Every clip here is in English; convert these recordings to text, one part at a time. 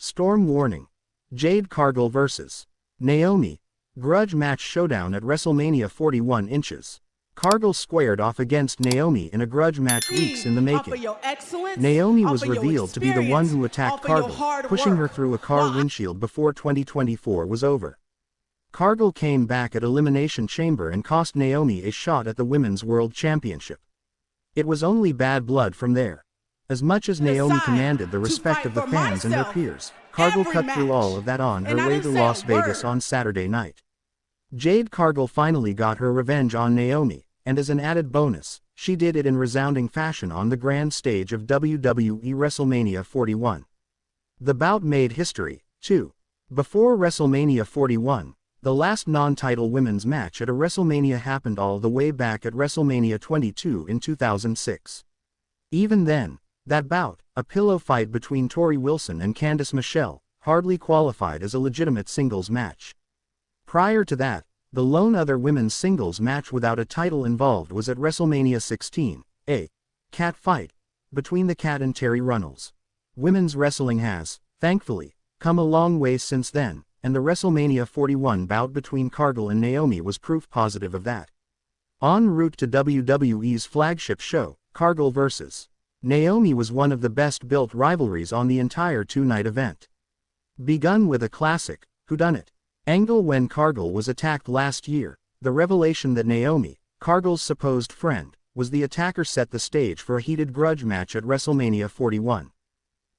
Storm warning. Jade Cargill vs. Naomi. Grudge match showdown at WrestleMania 41 inches. Cargill squared off against Naomi in a grudge match weeks in the making. Naomi was revealed to be the one who attacked Cargill, pushing her through a car windshield before 2024 was over. Cargill came back at Elimination Chamber and cost Naomi a shot at the Women's World Championship. It was only bad blood from there. As much as Naomi commanded the respect of the fans and her peers, Cargill cut through all of that on her way to Las Vegas on Saturday night. Jade Cargill finally got her revenge on Naomi, and as an added bonus, she did it in resounding fashion on the grand stage of WWE WrestleMania 41. The bout made history, too. Before WrestleMania 41, the last non-title women's match at a WrestleMania happened all the way back at WrestleMania 22 in 2006. Even then, that bout, a pillow fight between Tori Wilson and Candice Michelle, hardly qualified as a legitimate singles match. Prior to that, the lone other women's singles match without a title involved was at WrestleMania 16, a cat fight between the Cat and Terry Runnels. Women's wrestling has, thankfully, come a long way since then, and the WrestleMania 41 bout between Cargill and Naomi was proof positive of that. En route to WWE's flagship show, Cargill vs. Naomi was one of the best-built rivalries on the entire two-night event. Begun with a classic, whodunit angle when Cargill was attacked last year, the revelation that Naomi, Cargill's supposed friend, was the attacker set the stage for a heated grudge match at WrestleMania 41.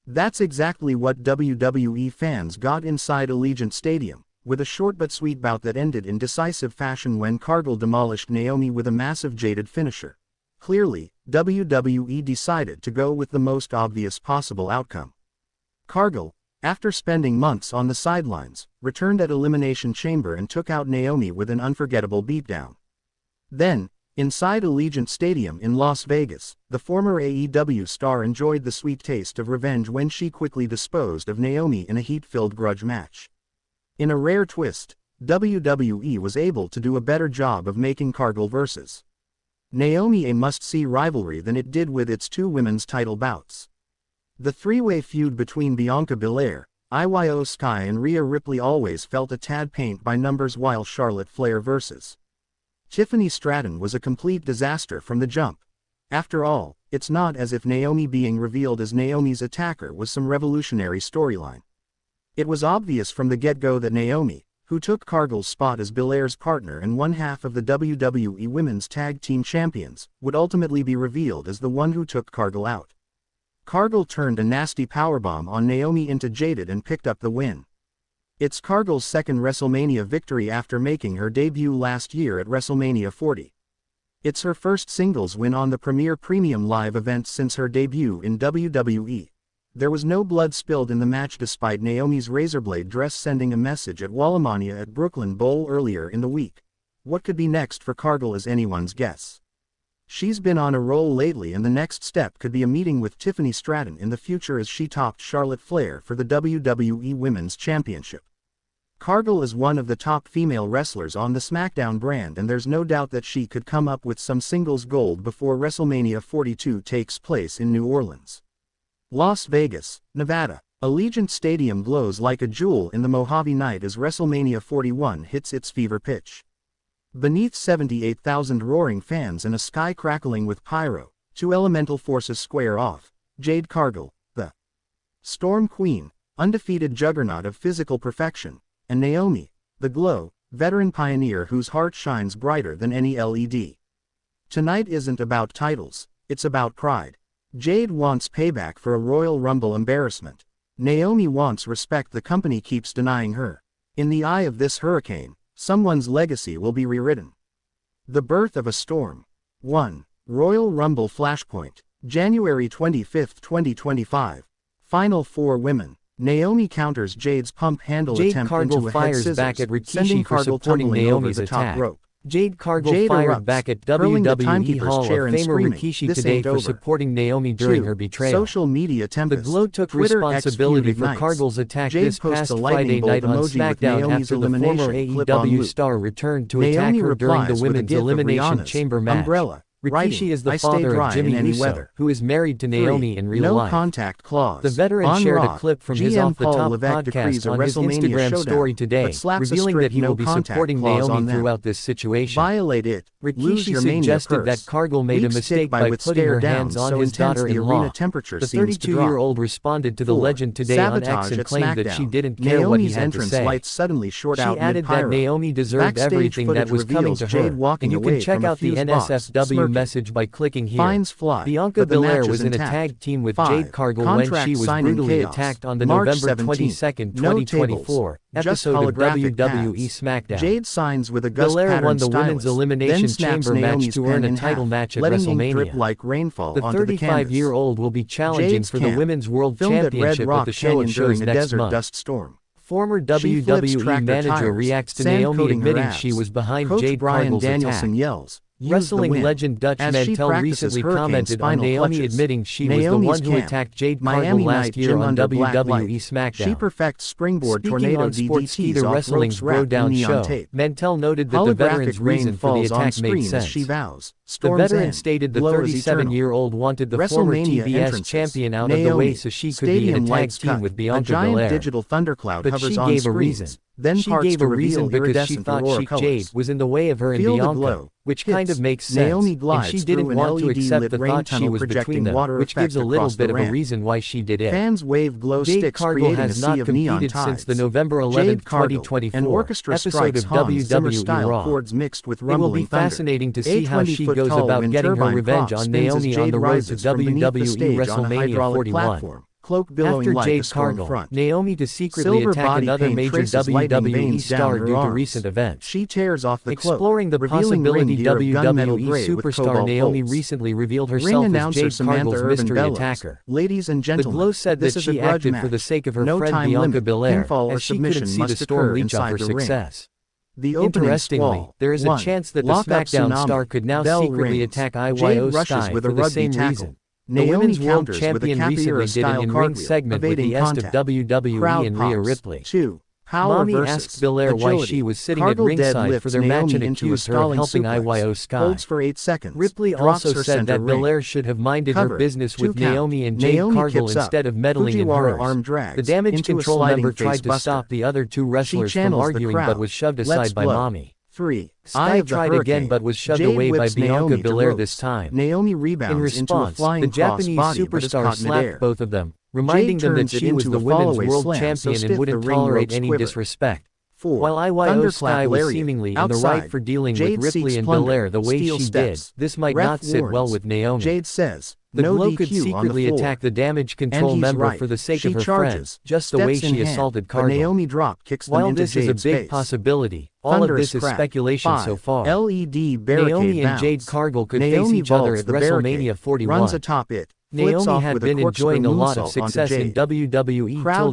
That's exactly what WWE fans got inside Allegiant Stadium, with a short but sweet bout that ended in decisive fashion when Cargill demolished Naomi with a massive jaded finisher. Clearly, WWE decided to go with the most obvious possible outcome. Cargill, after spending months on the sidelines, returned at Elimination Chamber and took out Naomi with an unforgettable beatdown. Then, inside Allegiant Stadium in Las Vegas, the former AEW star enjoyed the sweet taste of revenge when she quickly disposed of Naomi in a heat-filled grudge match. In a rare twist, WWE was able to do a better job of making Cargill vs. Naomi a must-see rivalry than it did with its two women's title bouts. The three-way feud between Bianca Belair, Io Sky and Rhea Ripley always felt a tad paint by numbers, while Charlotte Flair vs. Tiffany Stratton was a complete disaster from the jump. After all, it's not as if Naomi being revealed as Naomi's attacker was some revolutionary storyline. It was obvious from the get-go that Naomi, who took Cargill's spot as Belair's partner and one half of the WWE Women's Tag Team Champions, would ultimately be revealed as the one who took Cargill out. Cargill turned a nasty powerbomb on Naomi into Jaded and picked up the win. It's Cargill's second WrestleMania victory after making her debut last year at WrestleMania 40. It's her first singles win on the premier premium live event since her debut in WWE. There was no blood spilled in the match despite Naomi's razorblade dress sending a message at WrestleMania at Brooklyn Bowl earlier in the week. What could be next for Cargill is anyone's guess. She's been on a roll lately, and the next step could be a meeting with Tiffany Stratton in the future as she topped Charlotte Flair for the WWE Women's Championship. Cargill is one of the top female wrestlers on the SmackDown brand, and there's no doubt that she could come up with some singles gold before WrestleMania 42 takes place in New Orleans. Las Vegas, Nevada. Allegiant Stadium glows like a jewel in the Mojave night as WrestleMania 41 hits its fever pitch. Beneath 78,000 roaring fans and a sky crackling with pyro, two elemental forces square off: Jade Cargill, the Storm Queen, undefeated juggernaut of physical perfection, and Naomi, the Glow, veteran pioneer whose heart shines brighter than any LED. Tonight isn't about titles, it's about pride. Jade wants payback for a Royal Rumble embarrassment. Naomi wants respect the company keeps denying her. In the eye of this hurricane, someone's legacy will be rewritten. The birth of a storm. 1. Royal Rumble Flashpoint, January 25, 2025. Final 4 women. Naomi counters Jade's pump handle attempt into a headscissors, back at Rikishi sending for Cargill supporting tumbling Naomi's over the top attack. rope. Jade Cargill fired back at hurling the WWE timekeeper's Hall of chair and Famer screaming, Rikishi "This today ain't for over." supporting Naomi during 2. her betrayal. Social media The tempest. Glow took Twitter responsibility X feud for ignites. Cargill's attack Jade this posts past a lightning Friday bolt night on emoji with SmackDown Naomi's after the former elimination clip on AEW loop. star returned to Naomi attack her during the replies with a Women's gif of Elimination Rihanna's Chamber match. umbrella, Rikishi is the I stay father dry of Jimmy in any Uso, weather. who is married to Naomi in real No life. contact clause. The veteran On shared Raw, a clip from his GM Off the Paul Top Levesque decrees podcast a on his WrestleMania Instagram showdown, story today, but slaps a revealing that strict he will be no-contact supporting clause Naomi on them. throughout this situation. Violate it, lose Rikishi your Mania suggested purse. that Cargill made a Weak mistake stick by with putting stare her down hands on so his intense the daughter-in-law. arena temperature The seems to drop. 32-year-old responded to the 4. legend today on X Sabotage and at claimed that SmackDown. she didn't care what he Naomi's had to entrance say. lights suddenly short She out added that mid-pyro. Naomi deserved Backstage everything that footage was coming reveals to Jade her, walking and you away can check from a out the fuse box, NSFW smirking. message by clicking here. Fines fly, Bianca but the Belair match was is in a intact. tag team with 5. Jade Cargill when Contract she was signing brutally chaos. attacked on the March November 17th. 22, No 2024 tables, just episode of holographic WWE pads. SmackDown. Jade signs with a Gus Belair pattern won the stylist, women's elimination then snaps chamber match Naomi's to earn pen a in title half, match at letting ink drip WrestleMania. like rainfall The onto the canvas. 35-year-old will be challenging Jade's for the camp, Women's World filmed at Red Championship Rock at the show Canyon it shows during a next desert month. dust storm. Former She flips WWE tractor manager tires, reacts to sand Naomi coating her admitting abs. she was behind Coach Jade Bryan Cargill's Danielson attack. yells, "Use the Wrestling win," legend Dutch as she Mantel practices recently hurricane commented on spinal Naomi clutches. admitting she was the Naomi's one who camp, attacked Jade Miami Cargill Night last year Gym on under black WWE light. SmackDown. She perfects springboard Speaking tornado on Sportskeeda DDTs off Wrestling's ropes Bro wrapped in Down neon show, tape. Mantel noted that the veteran's Holographic rain reason for the falls on attack made screen sense. as she vows. The Storm's veteran end. stated the Glow is eternal. 37-year-old wanted the former WrestleMania TBS entrances. champion out of the Naomi, way so she could be in stadium a tag lights team cut. with A Bianca giant Belair. digital thundercloud But hovers she on gave a screens, reason. then She parts gave to a reason reveal because she iridescent thought aurora Jade colors. was in the way of her and Feel the Bianca, glow. which Hits. kind of makes sense, Naomi and glides she through didn't an want to LED-lit accept the rain thought she tunnel was between projecting them, water which gives a effect little across the bit of a ramp. reason why she did it. Fans wave glow Jade sticks Cargill creating a has sea not of neon competed ties. since the November 11, Jade Cargill, 2024 an orchestra episode strikes of Hans Zimmer WWE style Raw. chords mixed with It will be rumbling thunder. fascinating to see how she 20-foot goes tall about wind getting her turbine revenge prop on spins as Naomi on Jade the road to rises from beneath the WWE stage on a WrestleMania hydraulic 41. platform, cloak billowing After like Jade a storm Cargill, front. Naomi to secretly Silver attack body another paint major traces lightning WWE veins star down her due to arms. recent events. She tears off the cloak, Exploring the revealing possibility ring gear of gunmetal WWE gray with superstar cobalt Naomi bolts. recently revealed Ring herself as announcer Jade Samantha Cargill's Urban mystery bellows, attacker. "Ladies and The gentlemen, Glow said this that is a she grudge acted match. for the sake of her No friend time Bianca limit. Belair, Pinfall or as she couldn't submission see the must storm occur leech off inside her the ring." success. The opening Interestingly, squall. there is a 1. chance that the Lock up SmackDown tsunami. star could now Bell secretly rings. attack Jade IYO rushes Sky with a for the rugby same tackle. reason. The Naomi Women's World counters with a Champion recently did capoeira-style an in-ring cartwheel, segment with evading the est of contact. WWE Crowd and Rhea pops. Ripley. 2. Power Mommy versus asked Belair why agility. she was sitting Cargill at ringside deadlifts for their match Naomi and into a accused her of stalling helping suplex. IYO Sky. Holds for 8 seconds. Ripley drops also her said center that ring. Belair should have minded Cover. her business 2 with count. Naomi and Jade Naomi Cargill kips up. instead of meddling in Fujiwara hers. arm drags The damage into a control sliding member tried face to buster. stop the other two wrestlers from channels the arguing crowd. but was shoved Let's aside by blow. Mommy. 3. Eye Sky of the tried hurricane. again but was shoved Jade away by whips Bianca Naomi to Belair ropes. this time. Naomi rebounds In into a response, flying the cross Japanese body but is superstar caught slapped midair. both of them, reminding them that turns it she was into the a women's fallaway world slam, so champion stiff and wouldn't the ring tolerate ropes any quiver. disrespect. 4. While IYO Thunderclap Sky was lariat. seemingly in the Outside, right for dealing Jade with Ripley seeks and plunder. Belair the way Steel she steps. did, this might Ref not sit well warns. with Naomi. Jade says, The "No Glow DQ could on the secretly floor." attack the damage And control he's member right. for the sake She of her charges, friend, just the way steps she in hand, assaulted but Cargill. Naomi drop kicks them While into this is a Jade's big face. possibility, all of Thunderous this is crack. speculation 5. so far. LED barricade Naomi and bounce. Jade Cargill could Naomi face each other vaults at the barricade, WrestleMania 41. runs atop it, flips Naomi off had with a been corkscrew enjoying a lot of moonsault onto success in Jade. WWE Crowd till